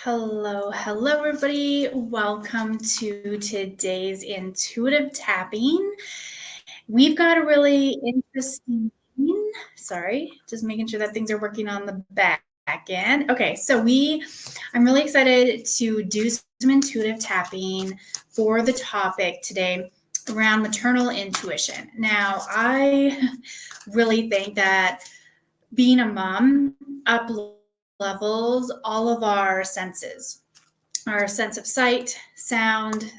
Hello, everybody. Welcome to today's intuitive tapping. We've got a really interesting, just making sure that things are working on the back end. Okay, I'm really excited to do some intuitive tapping for the topic today around maternal intuition. Now, I really think that being a mom up levels all of our senses, our sense of sight, sound,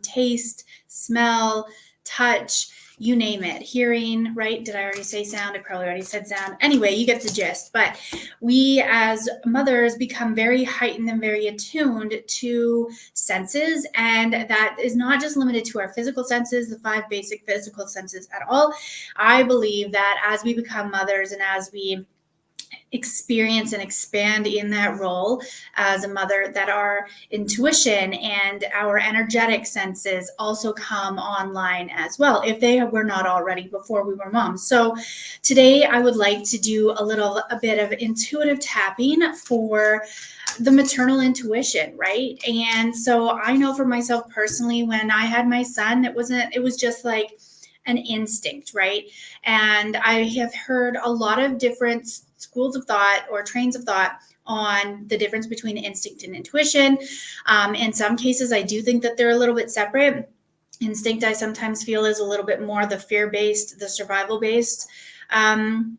taste, smell, touch, you name it. Hearing, right? Did I already say sound? I probably already said sound. Anyway, you get the gist. But we as mothers become very heightened and very attuned to senses. And that is not just limited to our physical senses, the 5 basic physical senses at all. I believe that as we become mothers and as we experience and expand in that role as a mother, that our intuition and our energetic senses also come online as well, if they were not already before we were moms. So today I would like to do a bit of intuitive tapping for the maternal intuition, right? And so I know for myself personally, when I had my son, it was just like an instinct, right? And I have heard a lot of different schools of thought or trains of thought on the difference between instinct and intuition. In some cases, I do think that they're a little bit separate. Instinct, I sometimes feel, is a little bit more the fear-based, the survival-based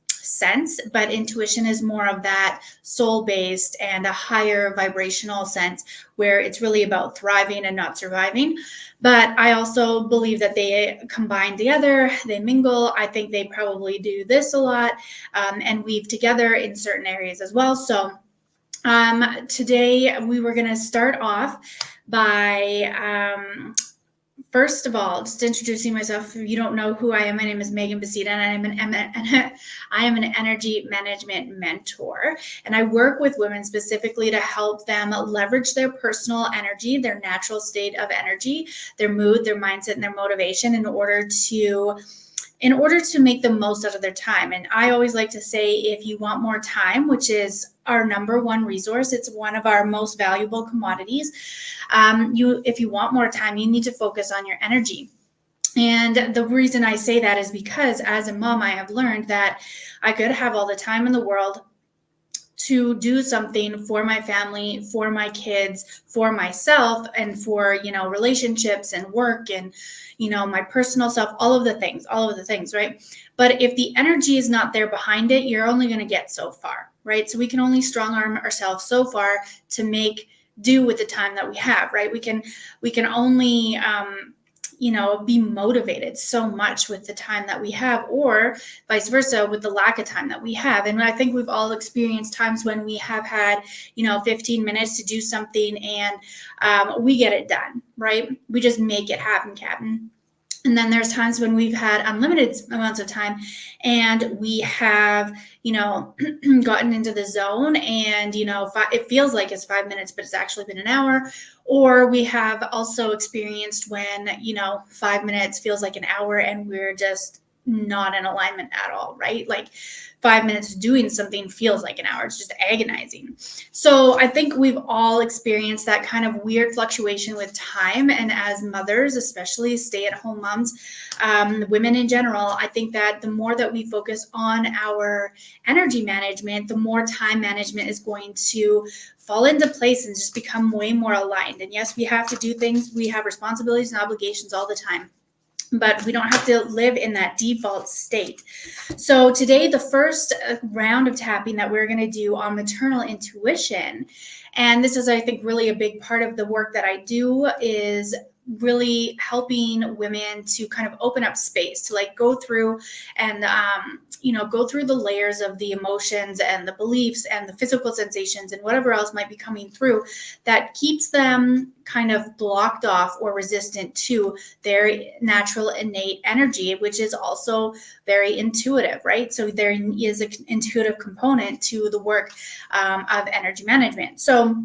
sense, but intuition is more of that soul-based and a higher vibrational sense where it's really about thriving and not surviving. But I also believe that they combine together, they mingle. I think they probably do this a lot and weave together in certain areas as well. So today we were going to start off by first of all, just introducing myself. If you don't know who I am, my name is Megan Basita, and I am an energy management mentor. And I work with women specifically to help them leverage their personal energy, their natural state of energy, their mood, their mindset, and their motivation in order to make the most out of their time. And I always like to say, if you want more time, which is our number one resource, it's one of our most valuable commodities. If you want more time, you need to focus on your energy. And the reason I say that is because as a mom, I have learned that I could have all the time in the world to do something for my family, for my kids, for myself, and for, relationships and work and, my personal self, all of the things, right? But if the energy is not there behind it, you're only going to get so far, right? So we can only strong arm ourselves so far to make do with the time that we have, right? We can only, be motivated so much with the time that we have, or vice versa with the lack of time that we have. And I think we've all experienced times when we have had, 15 minutes to do something and we get it done, right? We just make it happen, Captain. And then there's times when we've had unlimited amounts of time and we have, gotten into the zone and, it feels like it's 5 minutes, but it's actually been an hour. Or we have also experienced when, 5 minutes feels like an hour and we're just not in alignment at all, right? Like 5 minutes doing something feels like an hour. It's just agonizing. So I think we've all experienced that kind of weird fluctuation with time. And as mothers, especially stay-at-home moms, women in general, I think that the more that we focus on our energy management, the more time management is going to fall into place and just become way more aligned. And yes, we have to do things. We have responsibilities and obligations all the time, but we don't have to live in that default state. So today, the first round of tapping that we're going to do on maternal intuition, and this is, I think, really a big part of the work that I do, is really helping women to kind of open up space to go through and go through the layers of the emotions and the beliefs and the physical sensations and whatever else might be coming through that keeps them kind of blocked off or resistant to their natural innate energy, which is also very intuitive, right? So there is an intuitive component to the work of energy management. So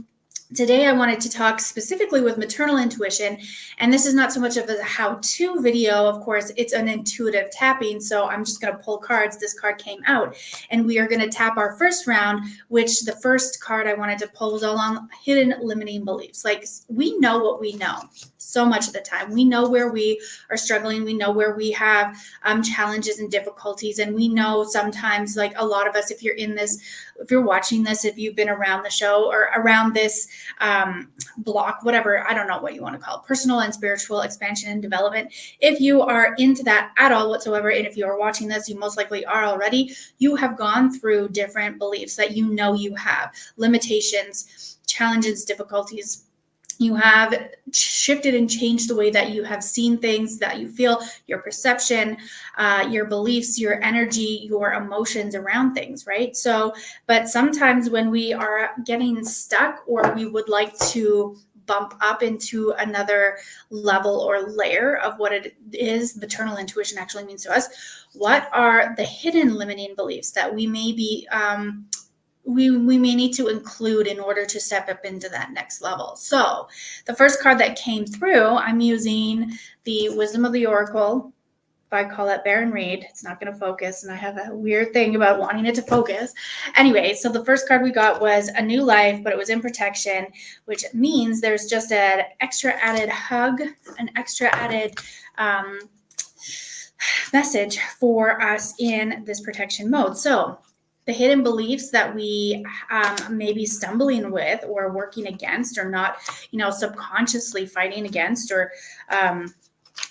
Today, I wanted to talk specifically with maternal intuition, and this is not so much of a how-to video. Of course, it's an intuitive tapping, so I'm just going to pull cards. This card came out, and we are going to tap our first round, which the first card I wanted to pull was all on hidden limiting beliefs. Like, we know what we know so much of the time. We know where we are struggling. We know where we have challenges and difficulties, and we know sometimes, like a lot of us, if you're in this, if you're watching this, if you've been around the show or around this block, whatever, I don't know what you want to call it, personal and spiritual expansion and development. If you are into that at all whatsoever, and if you are watching this, you most likely are already, you have gone through different beliefs that you know you have, limitations, challenges, difficulties. You have shifted and changed the way that you have seen things, that you feel, your perception, your beliefs, your energy, your emotions around things, right? So, but sometimes when we are getting stuck, or we would like to bump up into another level or layer of what it is maternal intuition actually means to us, what are the hidden limiting beliefs that we may be we may need to include in order to step up into that next level? So the first card that came through, I'm using the Wisdom of the Oracle by Colette Baron Reed. It's not going to focus, and I have a weird thing about wanting it to focus. Anyway, so the first card we got was a new life, but it was in protection, which means there's just an extra added hug, an extra added message for us in this protection mode. So the hidden beliefs that we may be stumbling with, or working against, or not, subconsciously fighting against, or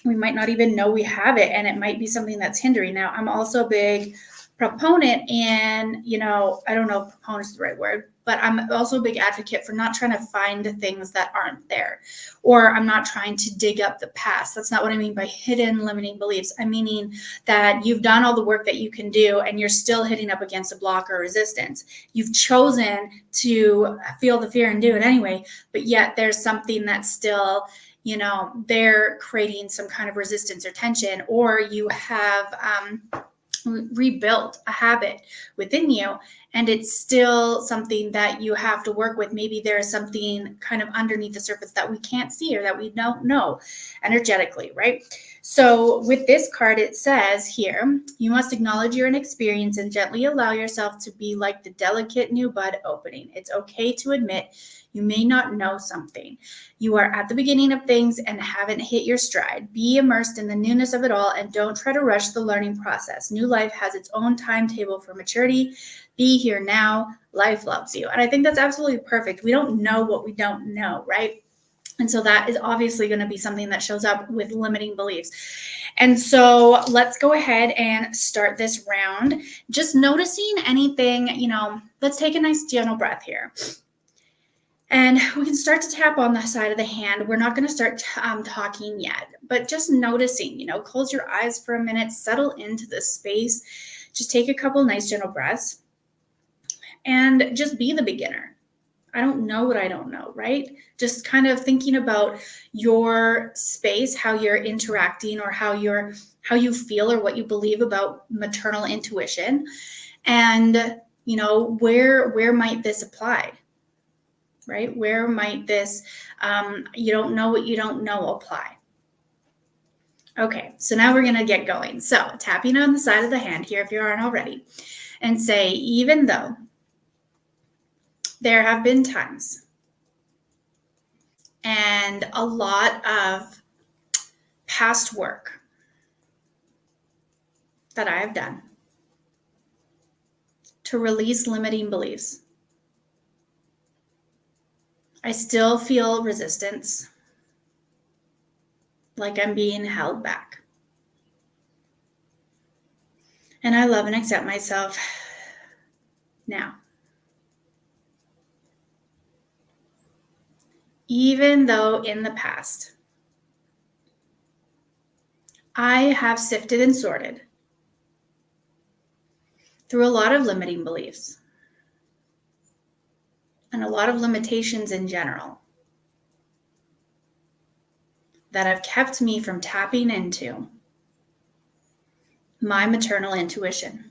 we might not even know we have it, and it might be something that's hindering. Now, I'm also a big proponent, and I don't know if proponent is the right word, but I'm also a big advocate for not trying to find things that aren't there, or I'm not trying to dig up the past. That's not what I mean by hidden limiting beliefs. I'm meaning that you've done all the work that you can do, and you're still hitting up against a block or resistance. You've chosen to feel the fear and do it anyway, but yet there's something that's still, they're creating some kind of resistance or tension, or you have rebuilt a habit within you, and it's still something that you have to work with. Maybe there's something kind of underneath the surface that we can't see, or that we don't know energetically, right? So with this card, it says here, you must acknowledge your inexperience and gently allow yourself to be like the delicate new bud opening. It's okay to admit you may not know something. You are at the beginning of things and haven't hit your stride. Be immersed in the newness of it all, and don't try to rush the learning process. New life has its own timetable for maturity. Be here now. Life loves you. And I think that's absolutely perfect. We don't know what we don't know, right? And so that is obviously going to be something that shows up with limiting beliefs. And so let's go ahead and start this round. Just noticing anything, let's take a nice gentle breath here. And we can start to tap on the side of the hand. We're not going to start talking yet, but just noticing, close your eyes for a minute, settle into this space. Just take a couple nice gentle breaths and just be the beginner. I don't know what I don't know, right? Just kind of thinking about your space, how you're interacting, or how you feel, or what you believe about maternal intuition, and where might this apply, right? Where might this you don't know what you don't know apply? Okay, so now we're gonna get going. So tapping on the side of the hand here, if you aren't already, and say, even though there have been times and a lot of past work that I have done to release limiting beliefs, I still feel resistance, like I'm being held back. And I love and accept myself now. Even though in the past, I have sifted and sorted through a lot of limiting beliefs and a lot of limitations in general that have kept me from tapping into my maternal intuition.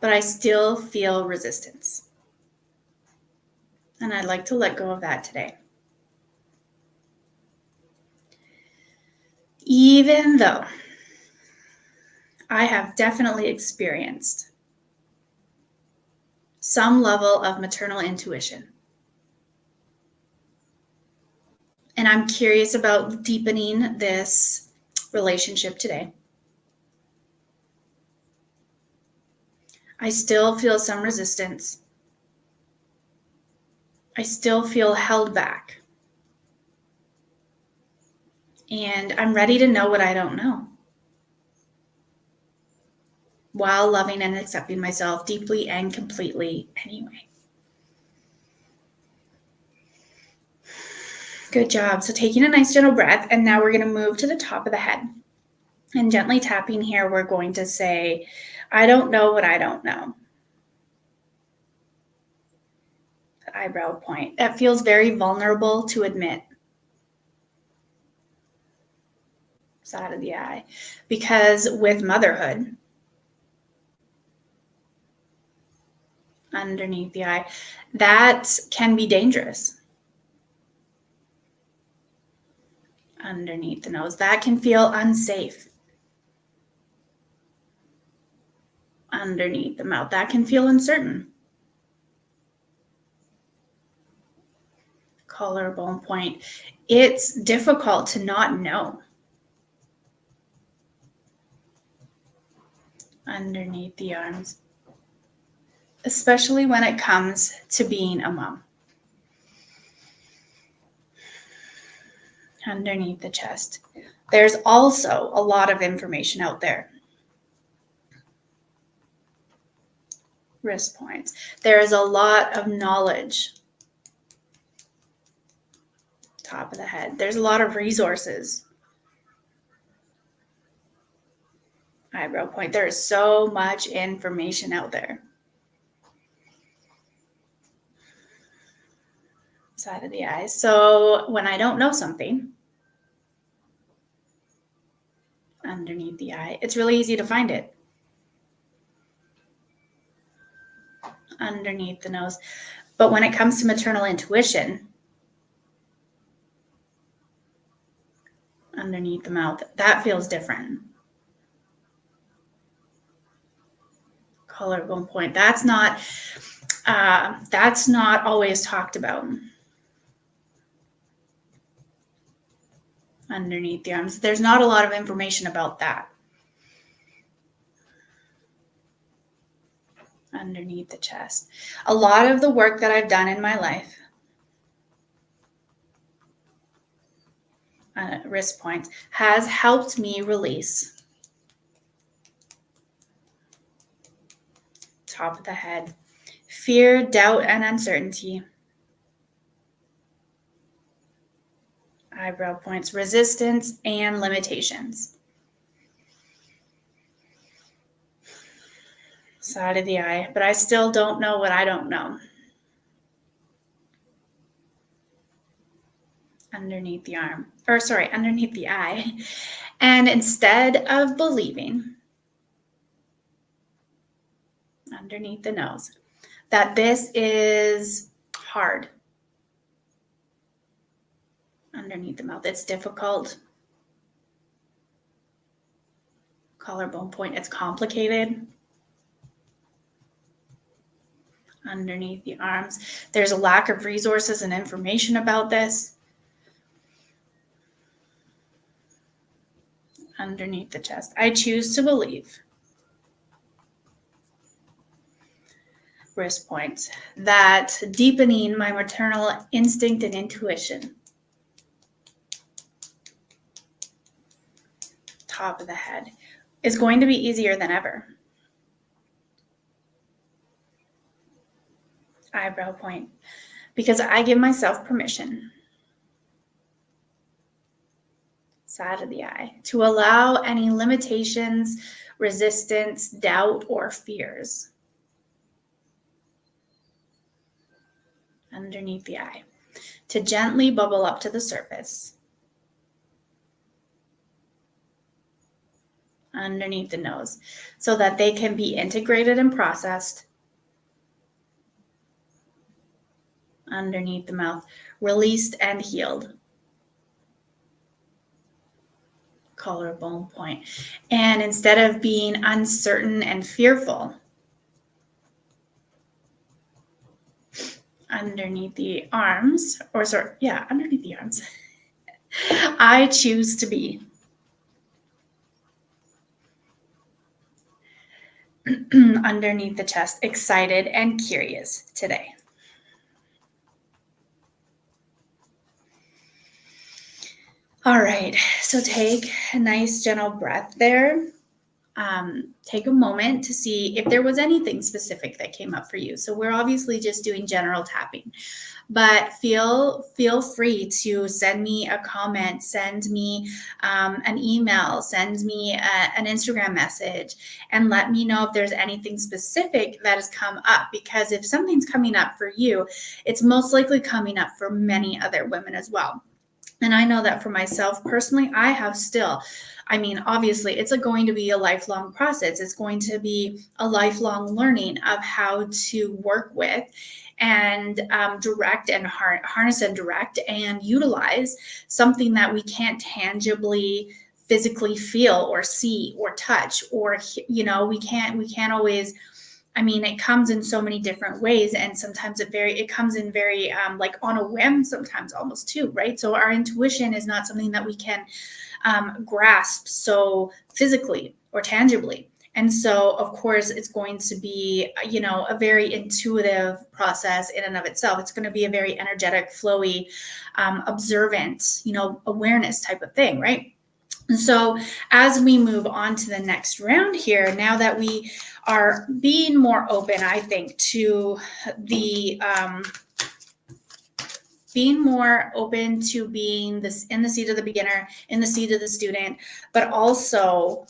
But I still feel resistance. And I'd like to let go of that today. Even though I have definitely experienced some level of maternal intuition, and I'm curious about deepening this relationship today, I still feel some resistance. I still feel held back. And I'm ready to know what I don't know, while loving and accepting myself deeply and completely anyway. Good job. So taking a nice gentle breath, and now we're going to move to the top of the head. And gently tapping here, we're going to say, I don't know what I don't know. The eyebrow point. That feels very vulnerable to admit. Side of the eye. Because with motherhood, underneath the eye, that can be dangerous. Underneath the nose, that can feel unsafe. Underneath the mouth, that can feel uncertain. Collarbone point, it's difficult to not know. Underneath the arms, especially when it comes to being a mom. Underneath the chest, there's also a lot of information out there. Wrist points, there is a lot of knowledge. Top of the head, there's a lot of resources. Eyebrow point, there is so much information out there. Side of the eye, so when I don't know something, underneath the eye, it's really easy to find it. Underneath the nose, but when it comes to maternal intuition, underneath the mouth, that feels different. Collarbone point, that's not always talked about. Underneath the arms, there's not a lot of information about that. Underneath the chest, a lot of the work that I've done in my life, wrist points, has helped me release. Top of the head, fear, doubt, and uncertainty. Eyebrow points, resistance and limitations. Side of the eye, but I still don't know what I don't know. Underneath the underneath the eye. And instead of believing, underneath the nose, that this is hard. Underneath the mouth, it's difficult. Collarbone point, it's complicated. Underneath the arms, there's a lack of resources and information about this. Underneath the chest, I choose to believe. Wrist points, that deepening my maternal instinct and intuition. Top of the head is going to be easier than ever. Eyebrow point, because I give myself permission. Side of the eye, to allow any limitations, resistance, doubt, or fears. Underneath the eye, to gently bubble up to the surface. Underneath the nose, so that they can be integrated and processed. underneath the mouth, released and healed. Collarbone point. And instead of being uncertain and fearful, underneath the arms, underneath the arms, I choose to be. Underneath the chest, excited and curious today. All right, so take a nice gentle breath there. Take a moment to see if there was anything specific that came up for you. So we're obviously just doing general tapping, but feel free to send me a comment, send me an email, send me an Instagram message, and let me know if there's anything specific that has come up, because if something's coming up for you, it's most likely coming up for many other women as well. And I know that for myself personally, I have still, obviously it's going to be a lifelong process. It's going to be a lifelong learning of how to work with and direct and harness and direct and utilize something that we can't tangibly physically feel or see or touch, or, we can't always. It comes in so many different ways, and sometimes it comes in very like on a whim, sometimes almost too, right? So our intuition is not something that we can grasp so physically or tangibly. And so, of course, it's going to be, a very intuitive process in and of itself. It's going to be a very energetic, flowy, observant, awareness type of thing, right? And so as we move on to the next round here, now that we are being more open, I think, to the being more open to being this in the seat of the beginner, in the seat of the student, but also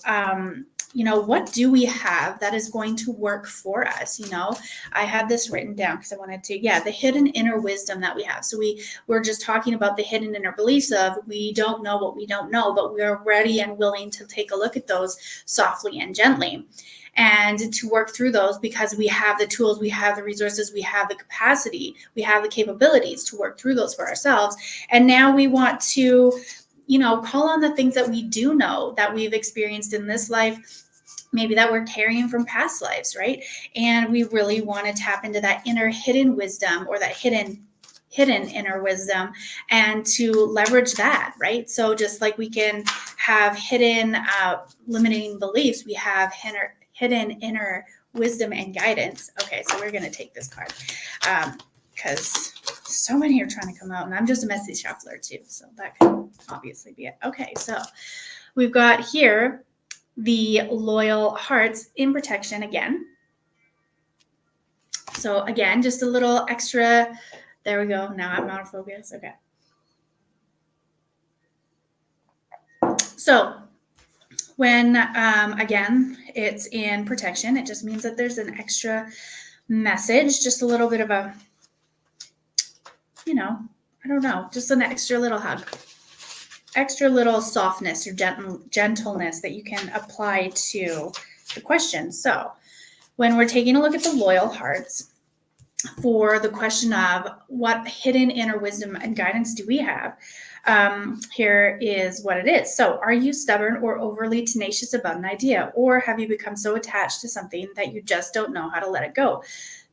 what do we have that is going to work for us? I had this written down because I wanted to, the hidden inner wisdom that we have. So we're just talking about the hidden inner beliefs of we don't know what we don't know, but we're ready and willing to take a look at those softly and gently, and to work through those, because we have the tools, we have the resources, we have the capacity, we have the capabilities to work through those for ourselves. And now we want to call on the things that we do know, that we've experienced in this life, maybe that we're carrying from past lives, right? And we really want to tap into that inner hidden wisdom, or that hidden inner wisdom, and to leverage that, right? So just like we can have hidden limiting beliefs, we have hidden inner wisdom and guidance. Okay, so we're going to take this card because so many are trying to come out, and I'm just a messy shuffler too, so that could obviously be it. Okay, so we've got here the loyal hearts in protection again. So again, just a little extra. There we go. Now I'm out of focus. Okay. So when, again, it's in protection, it just means that there's an extra message, just a little bit of a, I don't know, just an extra little hug, extra little softness or gentleness that you can apply to the question. So when we're taking a look at the loyal hearts, for the question of what hidden inner wisdom and guidance do we have, here is what it is. So, are you stubborn or overly tenacious about an idea, or have you become so attached to something that you just don't know how to let it go?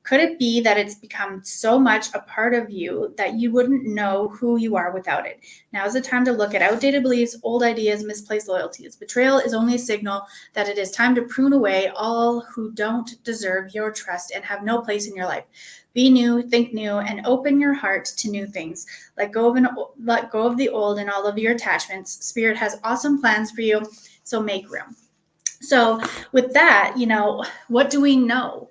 Could it be that it's become so much a part of you that you wouldn't know who you are without it? Now is the time to look at outdated beliefs, old ideas, misplaced loyalties. Betrayal is only a signal that it is time to prune away all who don't deserve your trust and have no place in your life. Be new, think new, and open your heart to new things. Let go of the old and all of your attachments. Spirit has awesome plans for you, so make room. So with that, what do we know?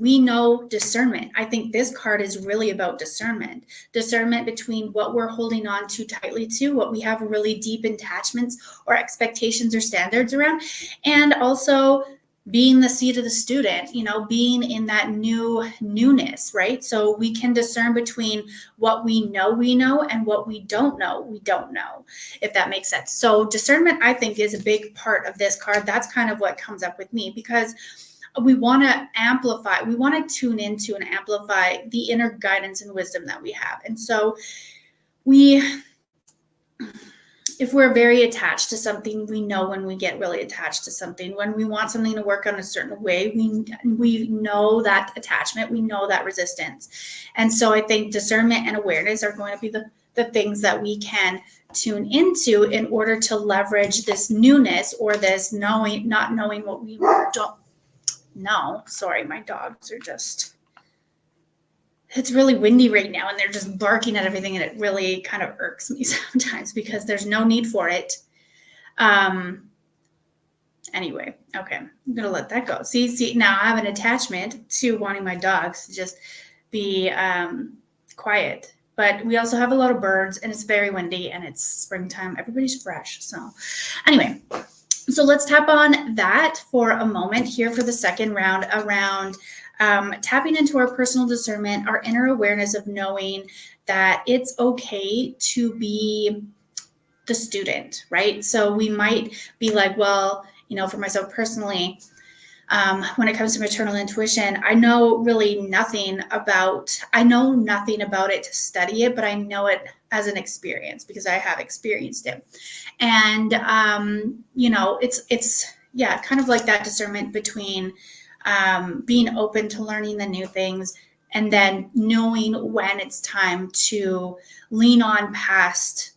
We know discernment. I think this card is really about discernment between what we're holding on too tightly to, what we have really deep attachments or expectations or standards around, and also being the seat of the student, being in that newness, right? So we can discern between what we know and what we don't know, if that makes sense. So discernment, I think, is a big part of this card. That's kind of what comes up with me, because we want to amplify, we want to tune into and amplify the inner guidance and wisdom that we have. And so if we're very attached to something, we know when we get really attached to something, when we want something to work on a certain way, we know that attachment, we know that resistance. And so I think discernment and awareness are going to be the things that we can tune into in order to leverage this newness, or this not knowing what we don't know. Sorry, my dogs are just, it's really windy right now and they're just barking at everything, and it really kind of irks me sometimes because there's no need for it. Anyway, okay, I'm gonna let that go. See, now I have an attachment to wanting my dogs to just be quiet. But we also have a lot of birds, and it's very windy, and it's springtime. Everybody's fresh. So anyway, so let's tap on that for a moment here for the second round, around tapping into our personal discernment, our inner awareness of knowing that it's okay to be the student, right? So we might be like, well, for myself personally, when it comes to maternal intuition, I know nothing about it to study it, but I know it as an experience because I have experienced it. And, it's kind of like that discernment between being open to learning the new things, and then knowing when it's time to lean on past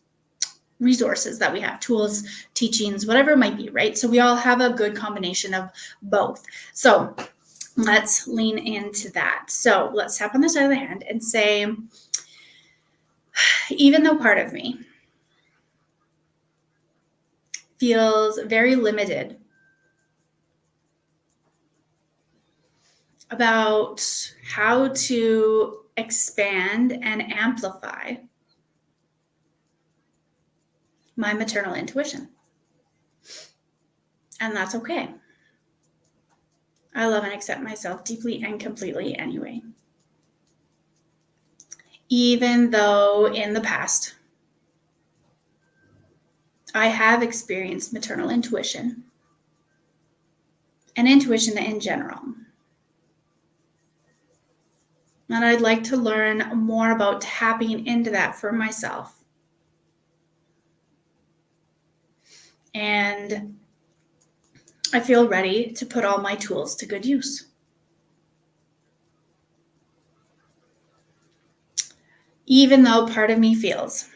resources that we have, tools, teachings, whatever it might be, right? So we all have a good combination of both. So let's lean into that. So let's tap on the side of the hand and say, even though part of me feels very limited about how to expand and amplify my maternal intuition. And that's okay. I love and accept myself deeply and completely anyway. Even though in the past, I have experienced maternal intuition and intuition in general. And I'd like to learn more about tapping into that for myself. And I feel ready to put all my tools to good use. Even though part of me feels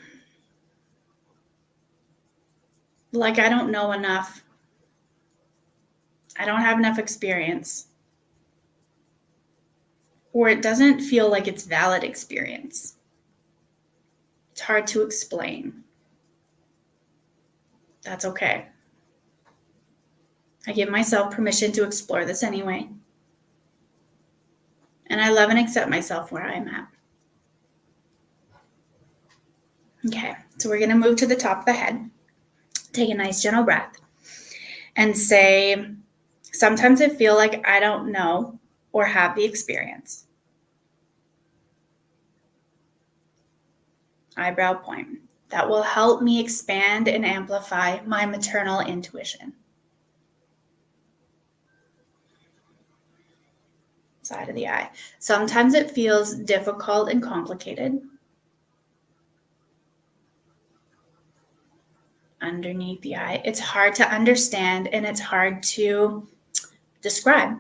like I don't know enough, I don't have enough experience, or it doesn't feel like it's valid experience. It's hard to explain. That's okay. I give myself permission to explore this anyway. And I love and accept myself where I'm at. Okay, so we're going to move to the top of the head. Take a nice gentle breath and say, sometimes I feel like I don't know or have the experience. Eyebrow point. That will help me expand and amplify my maternal intuition. Side of the eye. Sometimes it feels difficult and complicated. Underneath the eye. It's hard to understand and it's hard to describe.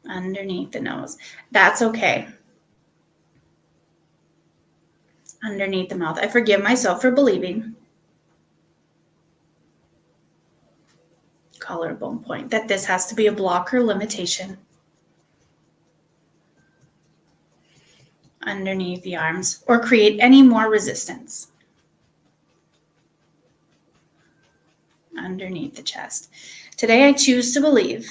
Underneath the nose. That's okay. Underneath the mouth. I forgive myself for believing. Collarbone point. That this has to be a block or limitation. Underneath the arms, or create any more resistance. Underneath the chest. Today I choose to believe.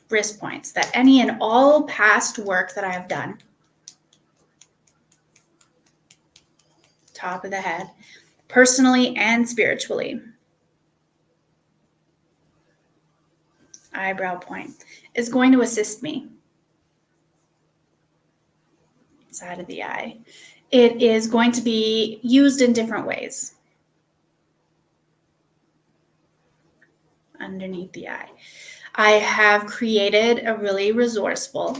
Wrist points, that any and all past work that I have done. Top of the head, personally and spiritually. Eyebrow point is going to assist me. Side of the eye it is going to be used in different ways. Underneath the eye. I have created a really resourceful,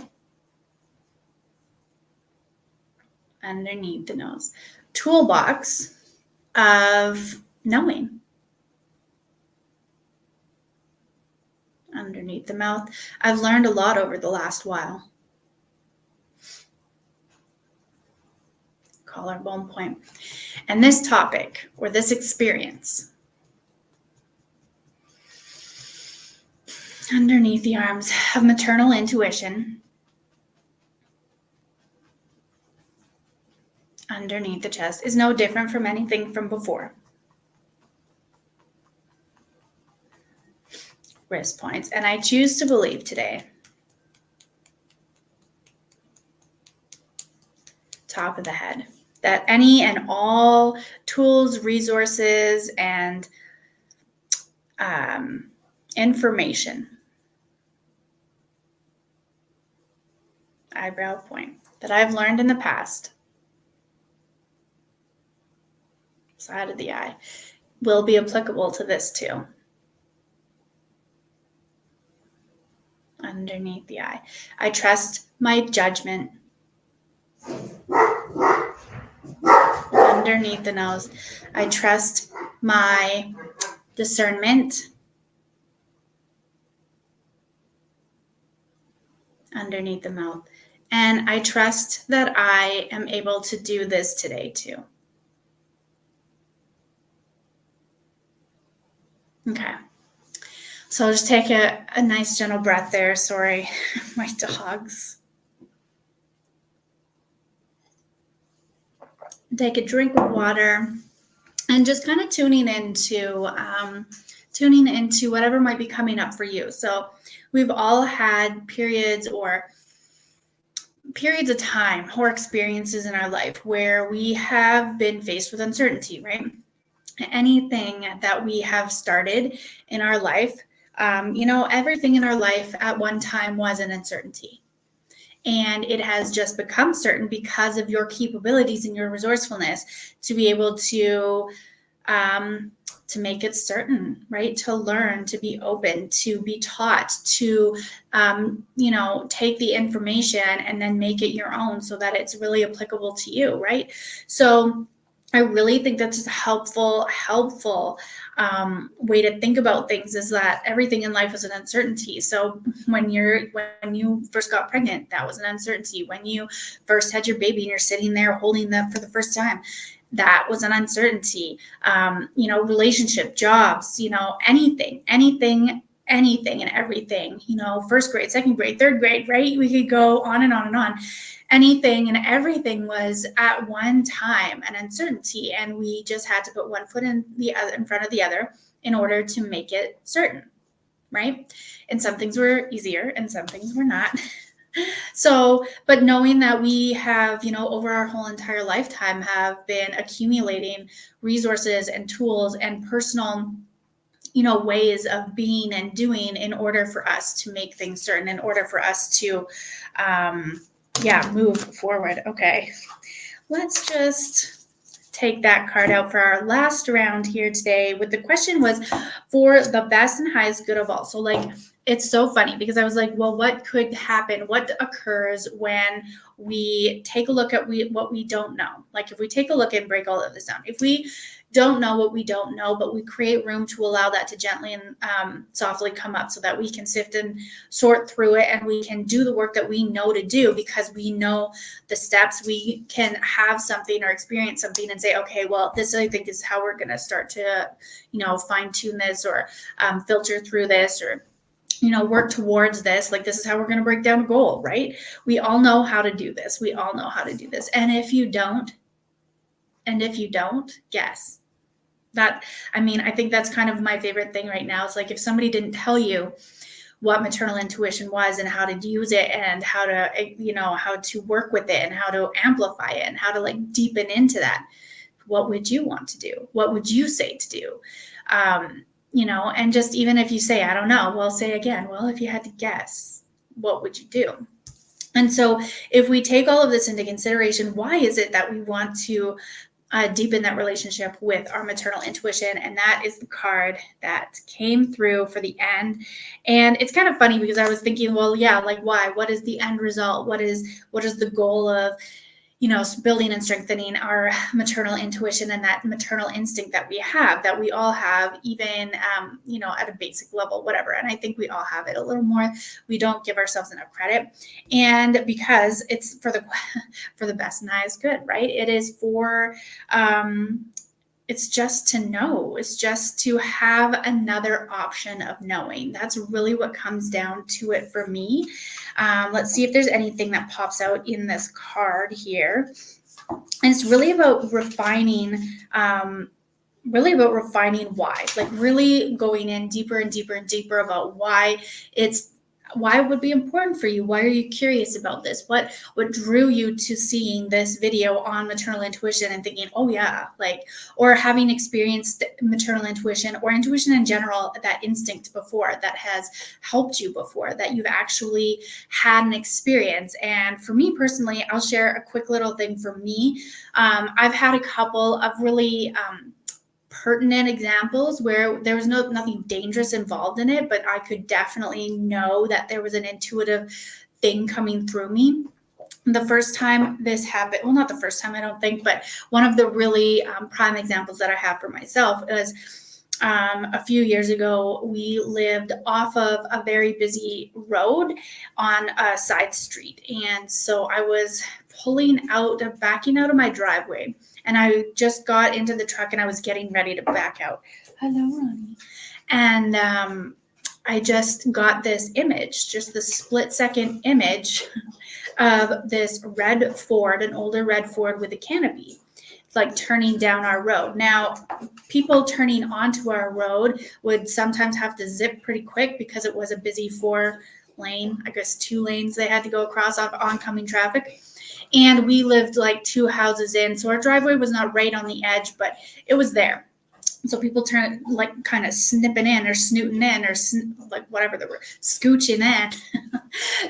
underneath the nose, toolbox of knowing. Underneath the mouth. I've learned a lot over the last while. Collarbone point. And this topic, or this experience, underneath the arms, of maternal intuition, underneath the chest, is no different from anything from before. Wrist points. And I choose to believe today, top of the head, that any and all tools, resources, and information, eyebrow point, that I've learned in the past, side of the eye, will be applicable to this too. Underneath the eye. I trust my judgment. Underneath the nose. I trust my discernment. Underneath the mouth. And I trust that I am able to do this today too. Okay. So I'll just take a nice gentle breath there. Sorry, my dogs. Take a drink of water and just kind of tuning into whatever might be coming up for you. So we've all had periods of time or experiences in our life where we have been faced with uncertainty, right? Anything that we have started in our life, everything in our life at one time was an uncertainty. And it has just become certain because of your capabilities and your resourcefulness to be able to make it certain, right? To learn, to be open, to be taught, to, take the information and then make it your own so that it's really applicable to you, right? So I really think that's a helpful way to think about things, is that everything in life is an uncertainty. So when you first got pregnant, that was an uncertainty. When you first had your baby and you're sitting there holding them for the first time, that was an uncertainty. Relationship, jobs, anything and everything, first grade, second grade, third grade, right? We could go on and on and on. Anything and everything was at one time an uncertainty, and we just had to put one foot in front of the other in order to make it certain, right? And some things were easier and some things were not. So, but knowing that we have, over our whole entire lifetime have been accumulating resources and tools and personal, ways of being and doing in order for us to make things certain, in order for us to, move forward. Okay, let's just take that card out for our last round here today. With the question was for the best and highest good of all. So it's so funny because I was like, well, what could happen? What occurs when we take a look at what we don't know? Like if we take a look and break all of this down, if we don't know what we don't know, but we create room to allow that to gently and softly come up so that we can sift and sort through it, and we can do the work that we know to do because we know the steps. We can have something or experience something and say, okay, well, this I think is how we're going to start to, fine tune this or filter through this or work towards this. Like this is how we're going to break down a goal, right? We all know how to do this. And if you don't, guess. I think that's kind of my favorite thing right now. It's like if somebody didn't tell you what maternal intuition was and how to use it and how to, how to work with it and how to amplify it and how to deepen into that, what would you want to do? What would you say to do? And just even if you say, I don't know, well, say again, well, if you had to guess, what would you do? And so if we take all of this into consideration, why is it that we want to deepen that relationship with our maternal intuition? And that is the card that came through for the end. And it's kind of funny because I was thinking, well, yeah, like why? What is the end result? What is the goal of, building and strengthening our maternal intuition and that maternal instinct that we all have, even, at a basic level, whatever. And I think we all have it a little more. We don't give ourselves enough credit. And because it's for the best and highest good, right? It is for, it's just to know. It's just to have another option of knowing. That's really what comes down to it for me. Let's see if there's anything that pops out in this card here. And it's really about refining, why, like really going in deeper and deeper and deeper about why it would be important for you. Why are you curious about this? What drew you to seeing this video on maternal intuition and thinking, oh yeah, like, or having experienced maternal intuition or intuition in general, that instinct before that has helped you before, that you've actually had an experience. And for me personally, I'll share a quick little thing for me. I've had a couple of really, pertinent examples where there was nothing dangerous involved in it, but I could definitely know that there was an intuitive thing coming through me. The first time this happened, well, not the first time, I don't think, but one of the really prime examples that I have for myself is a few years ago. We lived off of a very busy road on a side street. And so I was backing out of my driveway, and I just got into the truck and I was getting ready to back out. Hello, Ronnie. And I just got this image, just the split second image of this red Ford, an older red Ford with a canopy, like turning down our road. Now, people turning onto our road would sometimes have to zip pretty quick because it was a busy 4-lane, I guess 2 lanes they had to go across of oncoming traffic. And we lived like 2 houses in. So our driveway was not right on the edge, but it was there. So people turn like kind of snipping in or snooting in or like whatever the word, scooching in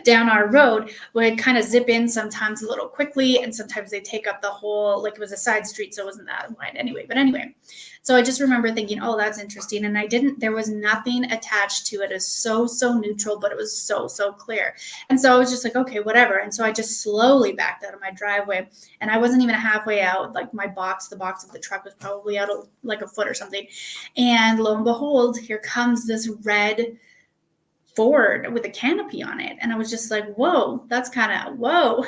down our road would kind of zip in sometimes a little quickly. And sometimes they take up the whole, like it was a side street, so it wasn't that wide anyway. But anyway, so I just remember thinking, oh, that's interesting. And there was nothing attached to it. It was so neutral, but it was so clear. And so I was just like, okay, whatever. And so I just slowly backed out of my driveway, and I wasn't even halfway out. Like the box of the truck was probably out of like a foot or something. And lo and behold, here comes this red Ford with a canopy on it. And I was just like, whoa, that's kind of, whoa.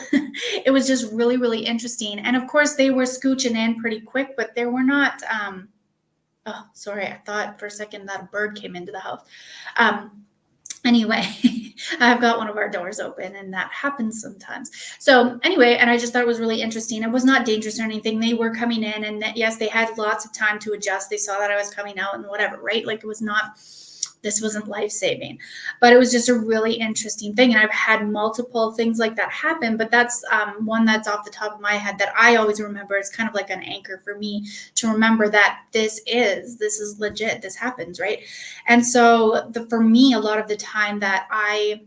It was just really interesting. And of course they were scooching in pretty quick, but there were not, oh, sorry. I thought for a second that a bird came into the house. Anyway, I've got one of our doors open, and that happens sometimes. So anyway, and I just thought it was really interesting. It was not dangerous or anything. They were coming in, and yes, they had lots of time to adjust. They saw that I was coming out and whatever, right? Like this wasn't life-saving, but it was just a really interesting thing. And I've had multiple things like that happen, but that's one that's off the top of my head that I always remember. It's kind of like an anchor for me to remember that this is legit. This happens, right? And so for me, a lot of the time that I've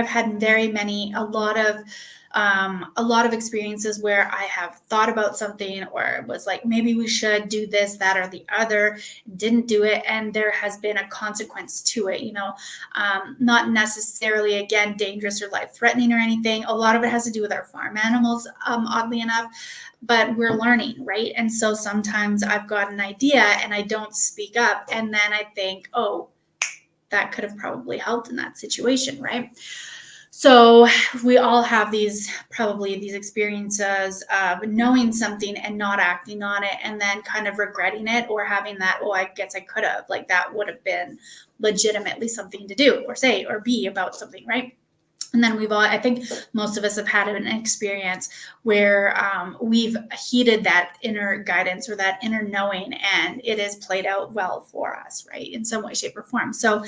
had a lot of experiences where I have thought about something, or it was like, maybe we should do this, that, or the other, didn't do it. And there has been a consequence to it, not necessarily, again, dangerous or life threatening or anything. A lot of it has to do with our farm animals, oddly enough, but we're learning, right? And so sometimes I've got an idea and I don't speak up. And then I think, oh, that could have probably helped in that situation, right? So we all have these experiences of knowing something and not acting on it, and then kind of regretting it, or having that, oh, I guess I could have, like that would have been legitimately something to do or say or be about something, right? And then I think most of us have had an experience where we've heeded that inner guidance or that inner knowing, and it has played out well for us, right? In some way, shape, or form. So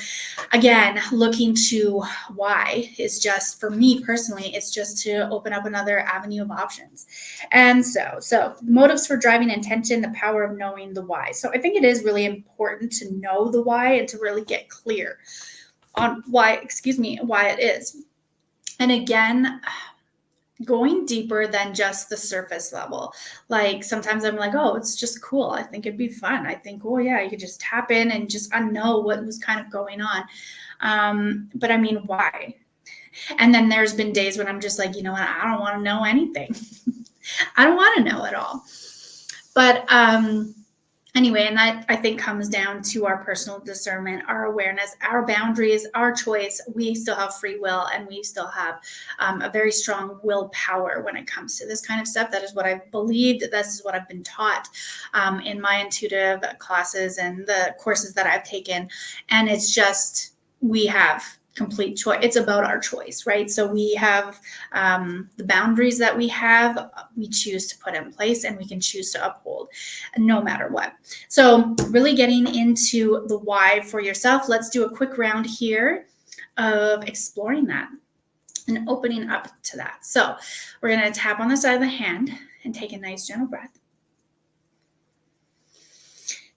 again, looking to why is just, for me personally, it's just to open up another avenue of options. And so motives for driving intention, the power of knowing the why. So I think it is really important to know the why and to really get clear on why it is. And again, going deeper than just the surface level. Like sometimes I'm like, oh, it's just cool. I think it'd be fun. I think, oh yeah, you could just tap in and just unknow what was kind of going on. But I mean, why? And then there's been days when I'm just like, you know what, I don't want to know anything. I don't want to know at all. But anyway, and that I think comes down to our personal discernment, our awareness, our boundaries, our choice. We still have free will, and we still have a very strong willpower when it comes to this kind of stuff. That is what I've believed. This is what I've been taught in my intuitive classes and the courses that I've taken. And it's just, we have complete choice. It's about our choice, right? So we have the boundaries that we have, we choose to put in place, and we can choose to uphold no matter what. So really getting into the why for yourself. Let's do a quick round here of exploring that and opening up to that. So we're going to tap on the side of the hand and take a nice gentle breath.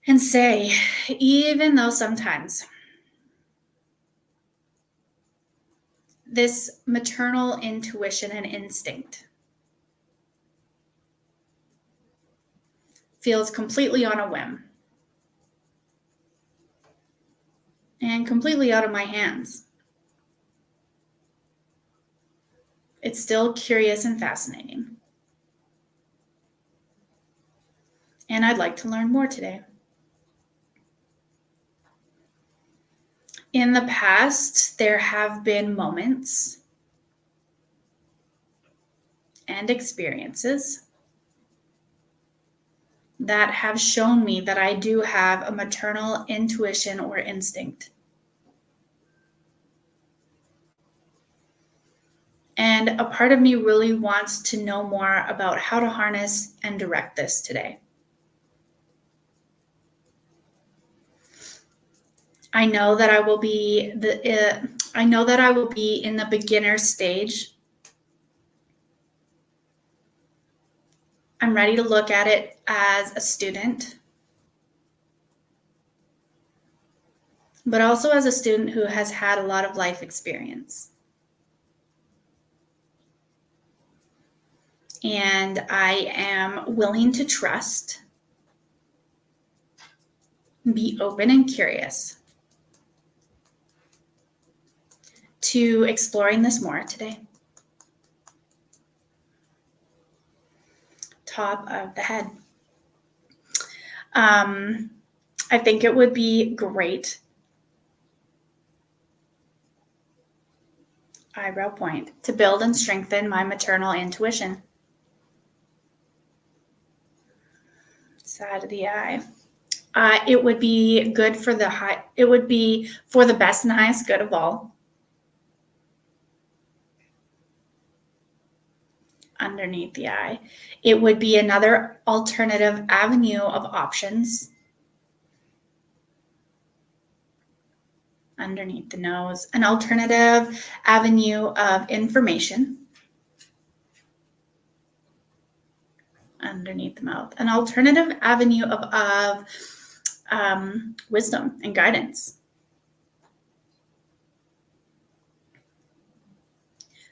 And say, even though sometimes this maternal intuition and instinct feels completely on a whim and completely out of my hands, it's still curious and fascinating. And I'd like to learn more today. In the past, there have been moments and experiences that have shown me that I do have a maternal intuition or instinct. And a part of me really wants to know more about how to harness and direct this today. I know that I will be in the beginner stage. I'm ready to look at it as a student, but also as a student who has had a lot of life experience. And I am willing to trust, be open and curious to exploring this more today. Top of the head. I think it would be great, eyebrow point, to build and strengthen my maternal intuition. Side of the eye. It would be good for it would be for the best and highest good of all. Underneath the eye. It would be another alternative avenue of options. Underneath the nose. An alternative avenue of information. Underneath the mouth. An alternative avenue of wisdom and guidance.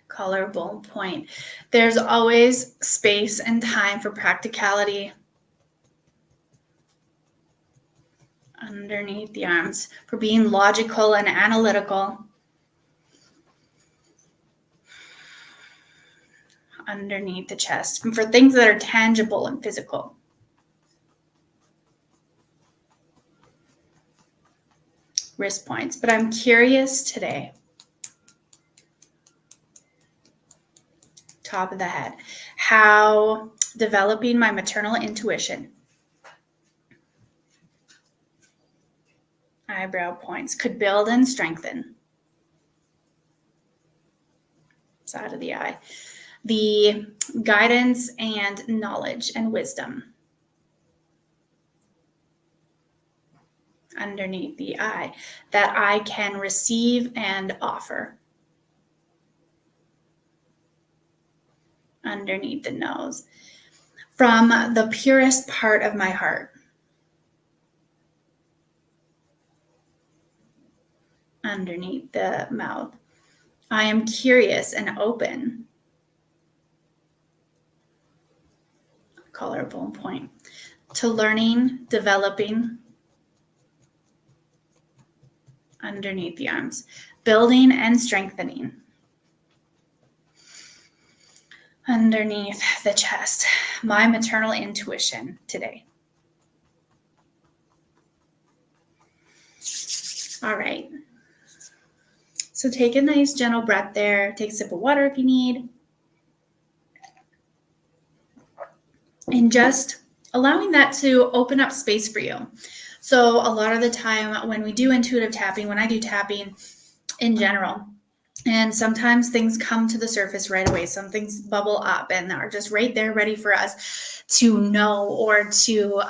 Collarbone point. There's always space and time for practicality. Underneath the arms, for being logical and analytical. Underneath the chest, and for things that are tangible and physical. Wrist points. But I'm curious today, top of the head, how developing my maternal intuition, eyebrow points, could build and strengthen, side of the eye, the guidance and knowledge and wisdom underneath the eye that I can receive and offer. Underneath the nose, from the purest part of my heart. Underneath the mouth, I am curious and open. Collarbone point. To learning, developing underneath the arms. Building and strengthening underneath the chest. My maternal intuition today. All right. So take a nice gentle breath there. Take a sip of water if you need. And just allowing that to open up space for you. So a lot of the time when we do intuitive tapping, when I do tapping in general, and sometimes things come to the surface right away. Some things bubble up and are just right there ready for us to know or to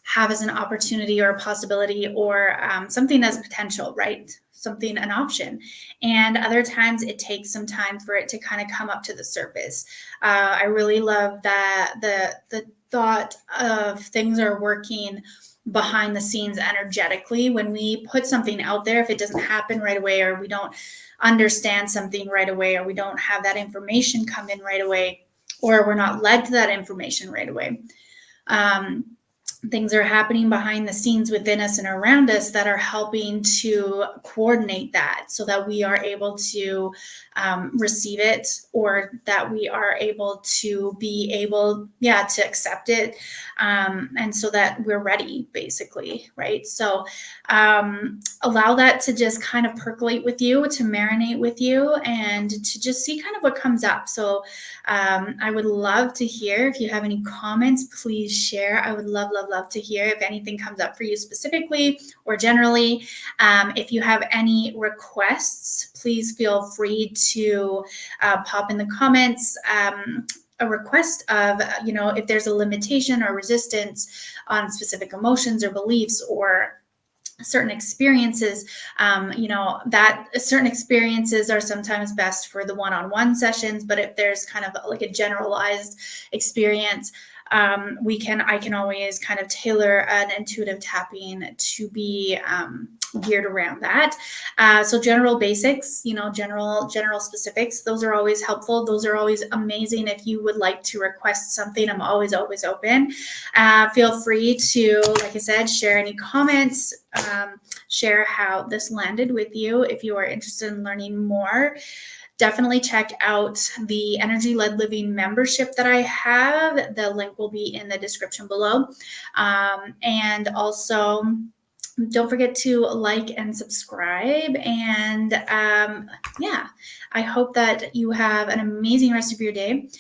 have as an opportunity or a possibility or something as potential, right? Something, an option. And other times it takes some time for it to kind of come up to the surface. I really love that the thought of things are working behind the scenes energetically. When we put something out there, if it doesn't happen right away, or we don't understand something right away, or we don't have that information come in right away, or we're not led to that information right away, things are happening behind the scenes within us and around us that are helping to coordinate that so that we are able to receive it, or that we are able to to accept it, and so that we're ready, basically, right? So allow that to just kind of percolate with you, to marinate with you, and to just see kind of what comes up. So I would love to hear if you have any comments. Please share. I would love to hear if anything comes up for you specifically or generally. If you have any requests, please feel free to pop in the comments a request of, if there's a limitation or resistance on specific emotions or beliefs or certain experiences, that certain experiences are sometimes best for the one-on-one sessions. But if there's kind of like a generalized experience, I can always kind of tailor an intuitive tapping to be geared around that. So general basics, general specifics, those are always helpful. Those are always amazing. If you would like to request something, I'm always open. Feel free to, like I said, share any comments, share how this landed with you. If you are interested in learning more, definitely check out the Energy Led Living membership that I have. The link will be in the description below. And also, don't forget to like and subscribe. And I hope that you have an amazing rest of your day.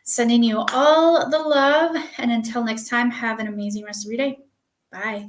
Sending you all the love. And until next time, have an amazing rest of your day. Bye.